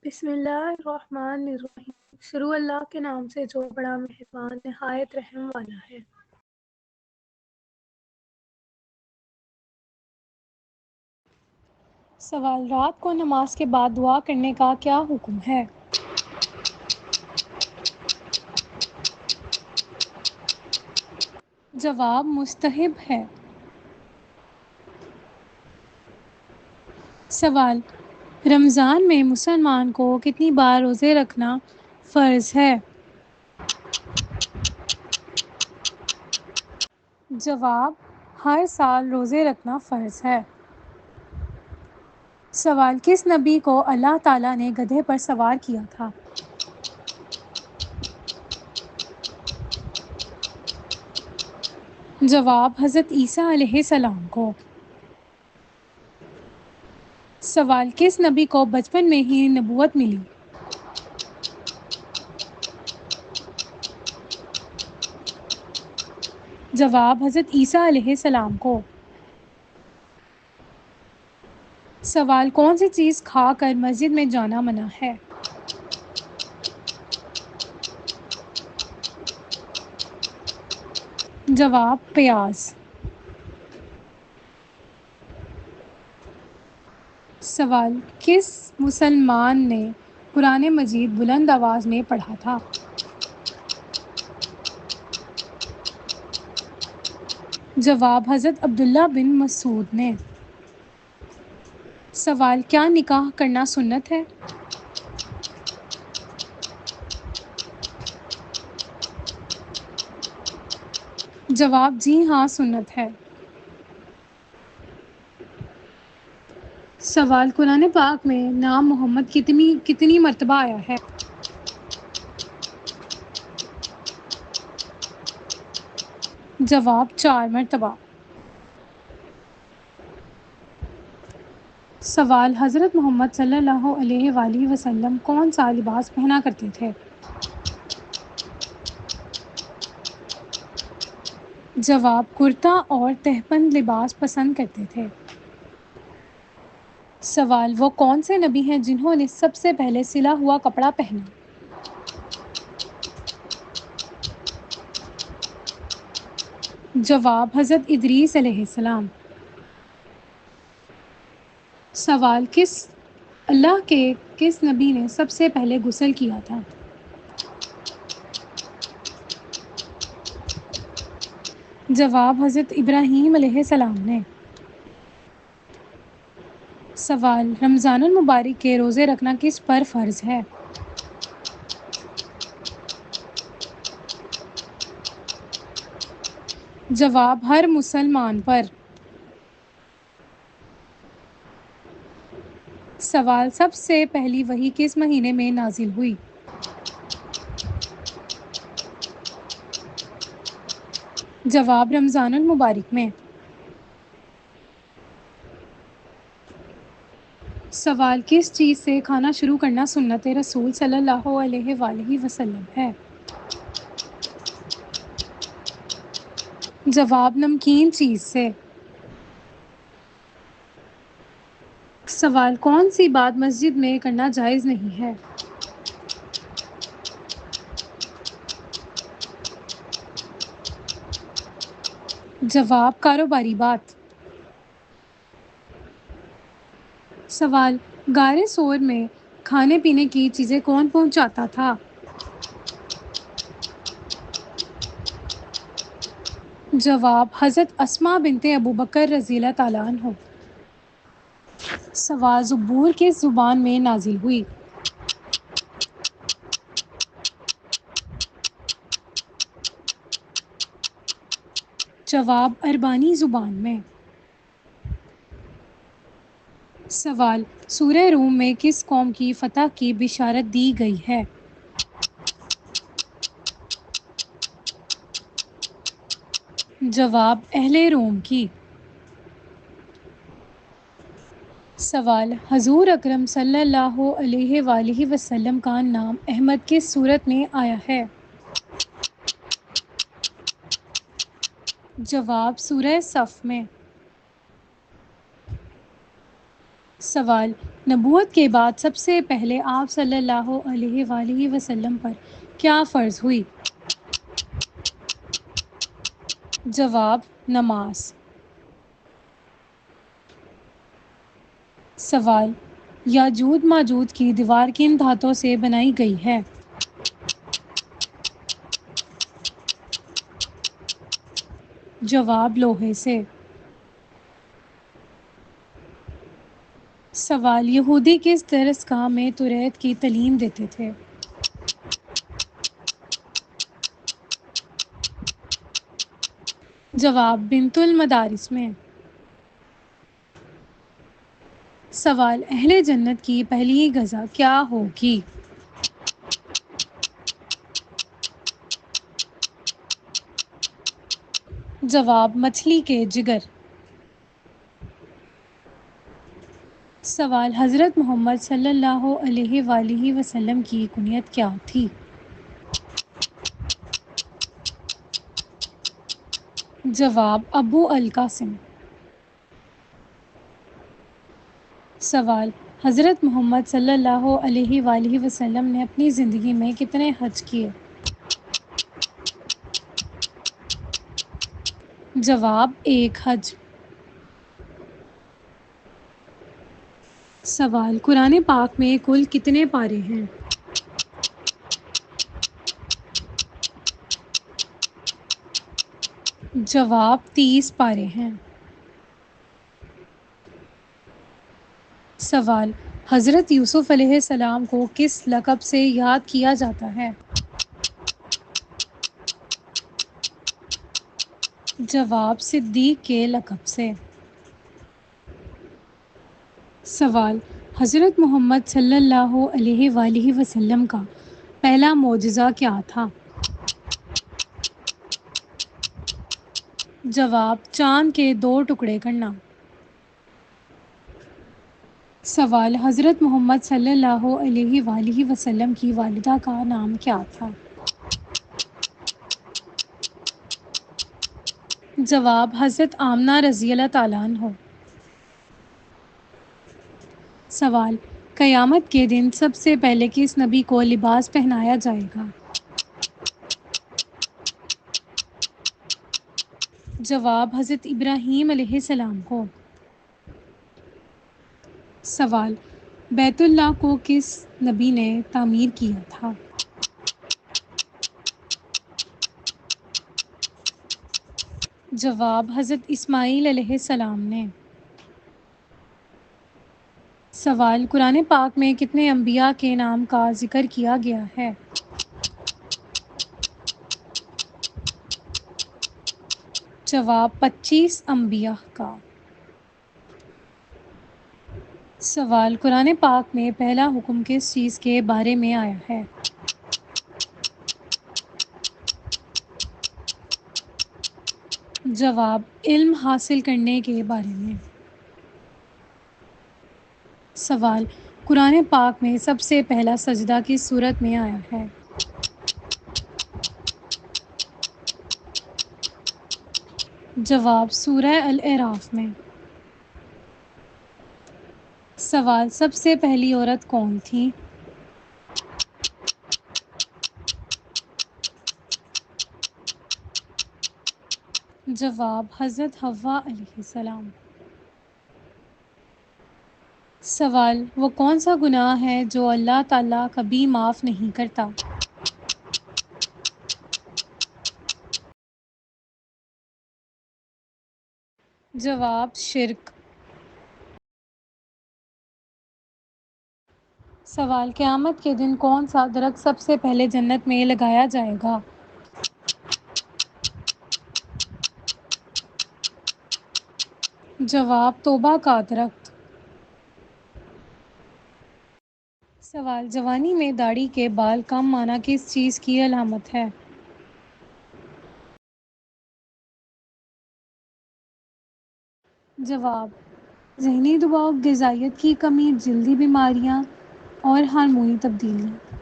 بسم اللہ الرحمن الرحیم۔ شروع اللہ کے نام سے جو بڑا مہربان نہایت رحم والا ہے۔ سوال: رات کو نماز کے بعد دعا کرنے کا کیا حکم ہے؟ جواب: مستحب ہے۔ سوال: رمضان میں مسلمان کو کتنی بار روزے رکھنا فرض ہے؟ جواب: ہر سال روزے رکھنا فرض ہے۔ سوال: کس نبی کو اللہ تعالیٰ نے گدھے پر سوار کیا تھا؟ جواب: حضرت عیسیٰ علیہ السلام کو۔ سوال: کس نبی کو بچپن میں ہی نبوت ملی؟ جواب: حضرت عیسیٰ علیہ السلام کو۔ سوال: کون سی چیز کھا کر مسجد میں جانا منع ہے؟ جواب: پیاز۔ سوال: کس مسلمان نے قرآن مجید بلند آواز میں پڑھا تھا؟ جواب: حضرت عبداللہ بن مسعود نے۔ سوال: کیا نکاح کرنا سنت ہے؟ جواب: جی ہاں، سنت ہے۔ سوال: قرآن پاک میں نام محمد کتنی مرتبہ آیا ہے؟ جواب: 4 مرتبہ۔ سوال: حضرت محمد صلی اللہ علیہ وآلہ وسلم کون سا لباس پہنا کرتے تھے؟ جواب: کرتا اور تہبند لباس پسند کرتے تھے۔ سوال: وہ کون سے نبی ہیں جنہوں نے سب سے پہلے سلا ہوا کپڑا پہنا؟ جواب: حضرت ادریس علیہ السلام۔ سوال: اللہ کے کس نبی نے سب سے پہلے غسل کیا تھا؟ جواب: حضرت ابراہیم علیہ السلام نے۔ سوال: رمضان المبارک کے روزے رکھنا کس پر فرض ہے؟ جواب: ہر مسلمان پر۔ سوال: سب سے پہلی وحی کس مہینے میں نازل ہوئی؟ جواب: رمضان المبارک میں۔ سوال: کس چیز سے کھانا شروع کرنا سنت رسول صلی اللہ علیہ وآلہ وسلم ہے؟ جواب: نمکین چیز سے۔ سوال: کون سی بات مسجد میں کرنا جائز نہیں ہے؟ جواب: کاروباری بات۔ سوال: غار ثور میں کھانے پینے کی چیزیں کون پہنچاتا تھا؟ جواب: حضرت اسماء بنت ابوبکر رضی اللہ تعالیٰ عنہ۔ سوال: زبور کس زبان میں نازل ہوئی؟ جواب: عربانی زبان میں۔ سوال: سورہ روم میں کس قوم کی فتح کی بشارت دی گئی ہے؟ جواب: اہل روم کی۔ سوال: حضور اکرم صلی اللہ علیہ وآلہ وسلم کا نام احمد کس سورت میں آیا ہے؟ جواب: سورہ صف میں۔ سوال: نبوت کے بعد سب سے پہلے آپ صلی اللہ علیہ وآلہ وسلم پر کیا فرض ہوئی؟ جواب: نماز۔ سوال: یاجوج ماجوج کی دیوار کن دھاتوں سے بنائی گئی ہے؟ جواب: لوہے سے۔ سوال: یہودی کس درسگاہ میں توریت کی تعلیم دیتے تھے؟ جواب: بنت المدارس میں۔ سوال: اہل جنت کی پہلی غذا کیا ہوگی؟ جواب: مچھلی کے جگر۔ سوال: حضرت محمد صلی اللہ علیہ وآلہ وسلم کی کنیت کیا تھی؟ جواب: ابو القاسم۔ سوال: حضرت محمد صلی اللہ علیہ وآلہ وسلم نے اپنی زندگی میں کتنے حج کیے؟ جواب: ایک حج۔ سوال: قرآن پاک میں کل کتنے پارے ہیں؟ جواب: 30 پارے ہیں۔ سوال: حضرت یوسف علیہ السلام کو کس لقب سے یاد کیا جاتا ہے؟ جواب: صدیق کے لقب سے۔ سوال: حضرت محمد صلی اللہ علیہ وآلہ وسلم کا پہلا معجزہ کیا تھا؟ جواب: چاند کے 2 ٹکڑے کرنا۔ سوال: حضرت محمد صلی اللہ علیہ وآلہ وسلم کی والدہ کا نام کیا تھا؟ جواب: حضرت آمنہ رضی اللہ تعالیٰ عنہ۔ سوال: قیامت کے دن سب سے پہلے کس نبی کو لباس پہنایا جائے گا؟ جواب: حضرت ابراہیم علیہ السلام کو۔ سوال: بیت اللہ کو کس نبی نے تعمیر کیا تھا؟ جواب: حضرت اسماعیل علیہ السلام نے۔ سوال: قرآن پاک میں کتنے انبیاء کے نام کا ذکر کیا گیا ہے؟ جواب: 25 انبیاء کا۔ سوال: قرآن پاک میں پہلا حکم کس چیز کے بارے میں آیا ہے؟ جواب: علم حاصل کرنے کے بارے میں۔ سوال: قرآن پاک میں سب سے پہلا سجدہ کس سورت میں آیا ہے؟ جواب: سورہ الاعراف میں۔ سوال: سب سے پہلی عورت کون تھی؟ جواب: حضرت حوا علیہ السلام۔ سوال: وہ کون سا گناہ ہے جو اللہ تعالیٰ کبھی معاف نہیں کرتا؟ جواب: شرک۔ سوال: قیامت کے دن کون سا درخت سب سے پہلے جنت میں لگایا جائے گا؟ جواب: توبہ کا درخت۔ سوال: جوانی میں داڑھی کے بال کم آنا کس چیز کی علامت ہے؟ جواب: ذہنی دباؤ، غذائیت کی کمی، جلدی بیماریاں اور ہارمونی تبدیلیاں۔